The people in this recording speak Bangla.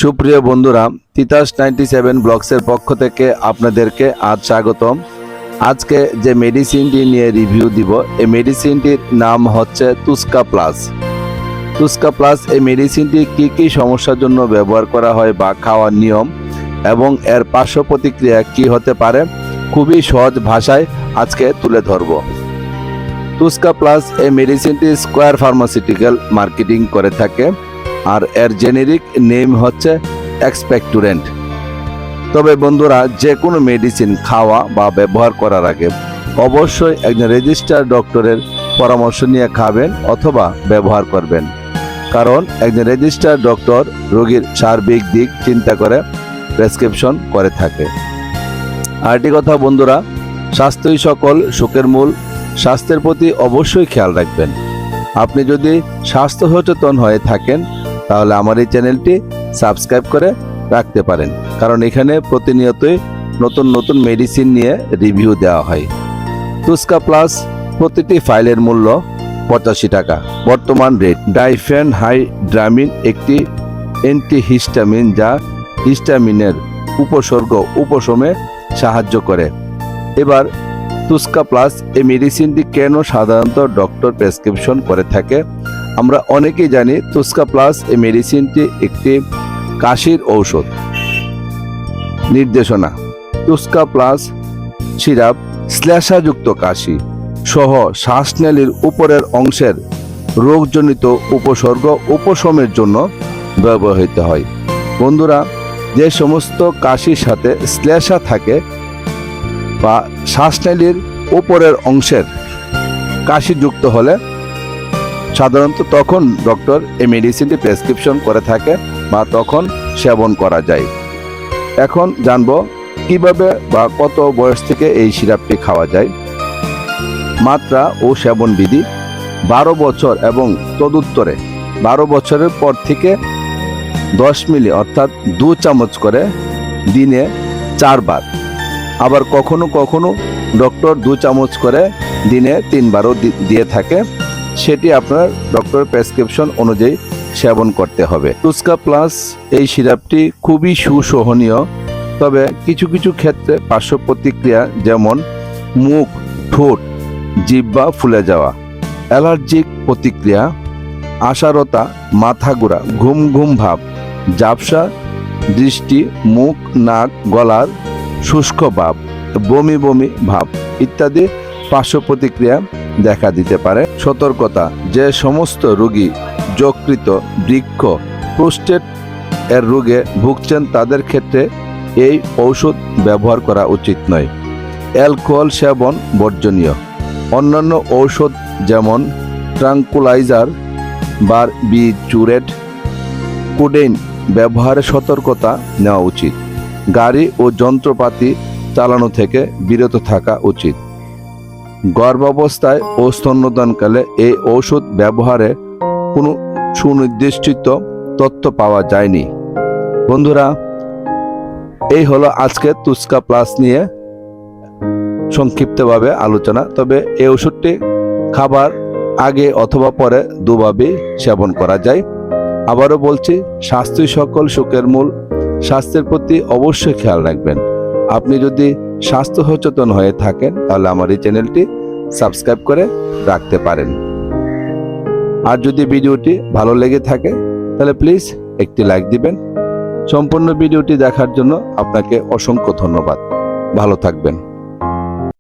সুপ্রিয় বন্ধুরা, তিতাস 97 ব্লগসের পক্ষ থেকে আপনাদেরকে আজ স্বাগতম। আজকে যে মেডিসিনটি নিয়ে রিভিউ দিব, এই মেডিসিনটির নাম হচ্ছে তুস্কা প্লাস। তুস্কা প্লাস এই মেডিসিনটি কি কি সমস্যার জন্য ব্যবহার করা হয় বা খাওয়ার নিয়ম এবং এর পার্শ্ব প্রতিক্রিয়া কি হতে পারে, খুবই সহজ ভাষায় আজকে তুলে ধরব। তুস্কা প্লাস এই মেডিসিনটি স্কোয়ার ফার্মাসিউটিক্যাল মার্কেটিং করে থাকে, আর এর জেনেরিক নেম হচ্ছে এক্সপেক্টুরেন্ট। তবে বন্ধুরা, যে কোনো মেডিসিন খাওয়া বা ব্যবহার করার আগে অবশ্যই একজন রেজিস্টার্ড ডক্টরের পরামর্শ নিয়ে খাবেন অথবা ব্যবহার করবেন, কারণ একজন রেজিস্টার্ড ডক্টর রোগীর সার্বিক দিক চিন্তা করে প্রেসক্রিপশন করে থাকে। আরেকটি কথা বন্ধুরা, স্বাস্থ্যই সকল সুখের মূল। স্বাস্থ্যের প্রতি অবশ্যই খেয়াল রাখবেন। আপনি যদি স্বাস্থ্য সচেতন হয়ে থাকেন তাহলে আমার এই চ্যানেলটি সাবস্ক্রাইব করে রাখতে পারেন, কারণ এখানে প্রতিনিয়তই নতুন নতুন মেডিসিন নিয়ে রিভিউ দেওয়া হয়। তুস্কা প্লাস প্রতিটি ফাইলের মূল্য 85 টাকা বর্তমান রেট। ডাইফেনহাইড্রামিন একটি অ্যান্টিহিস্টামিন যা হিস্টামিনের উপসর্গ উপশমে সাহায্য করে। এবার তুস্কা প্লাস এই মেডিসিনটি কেন সাধারণত ডক্টর প্রেসক্রিপশন করে থাকে? আমরা অনেকেই জানি তুস্কা প্লাস এই মেডিসিনটি একটি কাশির ঔষধ। নির্দেশনা: তুস্কা প্লাস সিরাপ শ্লেষাযুক্ত কাশি সহ শ্বাসনালীর উপরের অংশের রোগজনিত উপসর্গ উপশমের জন্য ব্যবহৃত হয়। বন্ধুরা, যে সমস্ত কাশির সাথে শ্লেষা থাকে বা শ্বাসনালীর উপরের অংশের কাশি যুক্ত হলে সাধারণত তখন ডক্টর এই মেডিসিনটি প্রেসক্রিপশন করে থাকে বা তখন সেবন করা যায়। এখন জানবো কিভাবে বা কত বয়স থেকে এই সিরাপটি খাওয়া যায়। মাত্রা ও সেবন বিধি: 12 বছর এবং তদুত্তরে 12 বছরের পর থেকে 10 মিলি অর্থাৎ 2 চামচ করে দিনে 4 বার। আবার কখনো কখনো ডক্টর 2 চামচ করে দিনে 3 বারও দিয়ে থাকে। সেটি আপনার ডক্টর প্রেসক্রিপশন অনুযায়ী সেবন করতে হবে। তুস্কা প্লাস এই সিরাপটি খুবই সুসহনীয়, তবে কিছু কিছু ক্ষেত্রে পার্শ্ব প্রতিক্রিয়া যেমন মুখ, ঠোঁট, জিহ্বা ফুলে যাওয়া, অ্যালার্জিক প্রতিক্রিয়া, আশারতা, মাথা ঘোরা, ঘুম ঘুম ভাব, ঝাপসা দৃষ্টি, মুখ, নাক, গলার শুষ্ক ভাব, বমি বমি ভাব ইত্যাদি পার্শ্ব প্রতিক্রিয়া দেখা দিতে পারে। সতর্কতা: যে সমস্ত রোগী যকৃত, বৃক্ক, প্রোস্টেট এর রোগে ভুগছেন তাদের ক্ষেত্রে এই ঔষধ ব্যবহার করা উচিত নয়। অ্যালকোহল সেবন বর্জনীয়। অন্যান্য ঔষধ যেমন ট্রাঙ্কুলাইজার, বারবিচুরেট, কোডেইন ব্যবহারে সতর্কতা নেওয়া উচিত। গাড়ি ও যন্ত্রপাতি চালানো থেকে বিরত থাকা উচিত। গর্ভাবস্থায় ও স্তন্যদানকালে এই ঔষধ ব্যবহারে কোনো সুনির্দিষ্ট তথ্য পাওয়া যায়নি। বন্ধুরা, এই হলো আজকে তুস্কা প্লাস নিয়ে সংক্ষিপ্তভাবে আলোচনা। তবে এই ওষুধটি খাবার আগে অথবা পরে দুভাবেই সেবন করা যায়। আবারও বলছি, স্বাস্থ্যই সকল সুখের মূল। স্বাস্থ্যের প্রতি অবশ্যই খেয়াল রাখবেন। আপনি যদি স্বাস্থ্য সচেতন হয়ে থাকেন তাহলে আমার এই চ্যানেলটি সাবস্ক্রাইব করে রাখতে পারেন। আর যদি ভিডিওটি ভালো লেগে থাকে তাহলে প্লিজ একটি লাইক দিবেন। সম্পূর্ণ ভিডিওটি দেখার জন্য আপনাকে অসংখ্য ধন্যবাদ। ভালো থাকবেন।